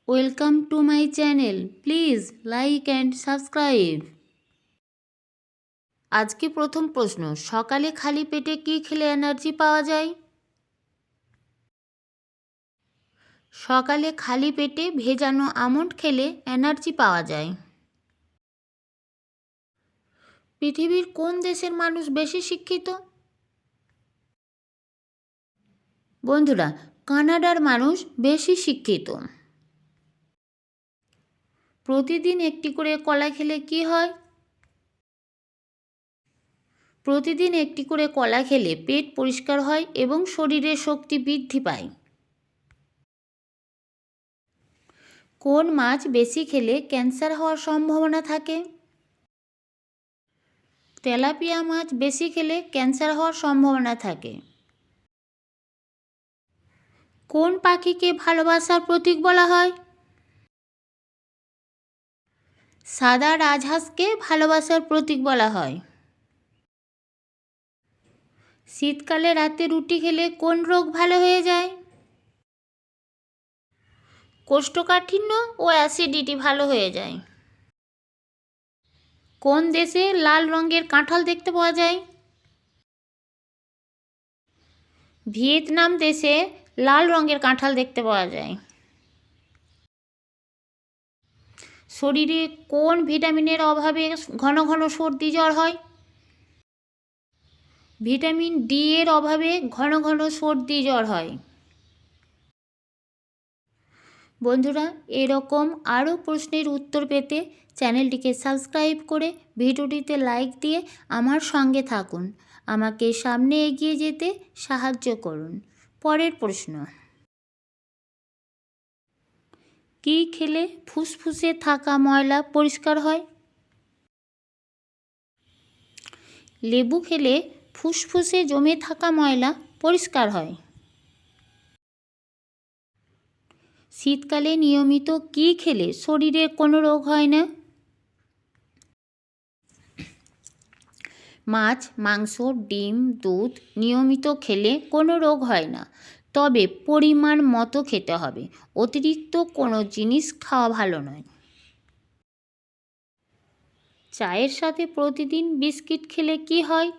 Welcome to my channel. Please like and subscribe. আজকে প্রথম প্রশ্ন, সকালে খালি পেটে কি খেলে এনার্জি পাওয়া যায়? সকালে খালি পেটে ভেজানো আমন্ড খেলে এনার্জি পাওয়া যায়। পৃথিবীর কোন দেশের মানুষ বেশি শিক্ষিত? বন্ধুরা, কানাডার মানুষ বেশি শিক্ষিত। প্রতিদিন একটি করে কলা খেলে কি হয়? প্রতিদিন একটি করে কলা খেলে পেট পরিষ্কার হয় এবং শরীরের শক্তি বৃদ্ধি পায়। কোন মাছ বেশি খেলে ক্যান্সার হওয়ার সম্ভাবনা থাকে? তেলাপিয়া মাছ বেশি খেলে ক্যান্সার হওয়ার সম্ভাবনা থাকে। কোন পাখিকে ভালোবাসার প্রতীক বলা হয়? সাদা রাজহাঁসকে ভালোবাসার প্রতীক বলা হয়। শীতকালে রাতে রুটি খেলে কোন রোগ ভালো হয়ে যায়? কোষ্ঠকাঠিন্য ও অ্যাসিডিটি ভালো হয়ে যায়। কোন দেশে লাল রঙের কাঁঠাল দেখতে পাওয়া যায়? ভিয়েতনাম দেশে লাল রঙের কাঁঠাল দেখতে পাওয়া যায়। শরীরে কোন ভিটামিনের অভাবে ঘন ঘন সর্দি জ্বর হয়? ভিটামিন ডি এর অভাবে ঘন ঘন সর্দি জ্বর হয়। বন্ধুরা, এরকম আরও প্রশ্নের উত্তর পেতে চ্যানেলটিকে সাবস্ক্রাইব করে ভিডিওটিতে লাইক দিয়ে আমার সঙ্গে থাকুন। আমাকে সামনে এগিয়ে যেতে সাহায্য করুন। পরের প্রশ্ন, কী খেলে ফুসফুসে থাকা ময়লা পরিষ্কার হয়? লেবু খেলে ফুসফুসে জমে থাকা ময়লা পরিষ্কার হয়। শীতকালে নিয়মিত কী খেলে শরীরে কোনো রোগ হয় না? মাছ, মাংস, ডিম, দুধ নিয়মিত খেলে কোনো রোগ হয় না, তবে পরিমাণ মতো খেতে হবে। অতিরিক্ত কোনো জিনিস খাওয়া ভালো নয়। চায়ের সাথে প্রতিদিন বিস্কিট খেলে কি হয়?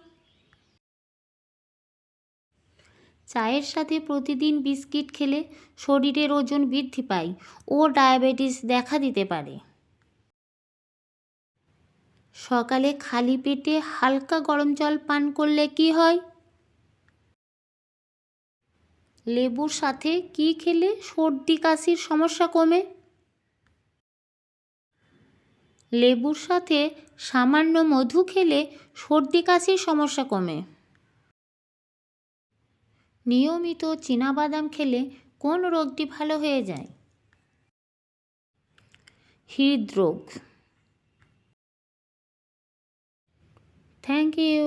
চায়ের সাথে প্রতিদিন বিস্কিট খেলে শরীরের ওজন বৃদ্ধি পায় ও ডায়াবেটিস দেখা দিতে পারে। সকালে খালি পেটে হালকা গরম জল পান করলে কি হয়? লেবুর সাথে কি খেলে সর্দি কাশির সমস্যা কমে? লেবুর সাথে সামান্য মধু খেলে সর্দি কাশির সমস্যা কমে। নিয়মিত চীনাবাদাম খেলে কোন রোগটি ভালো হয়ে যায়? হৃদরোগ। Thank you.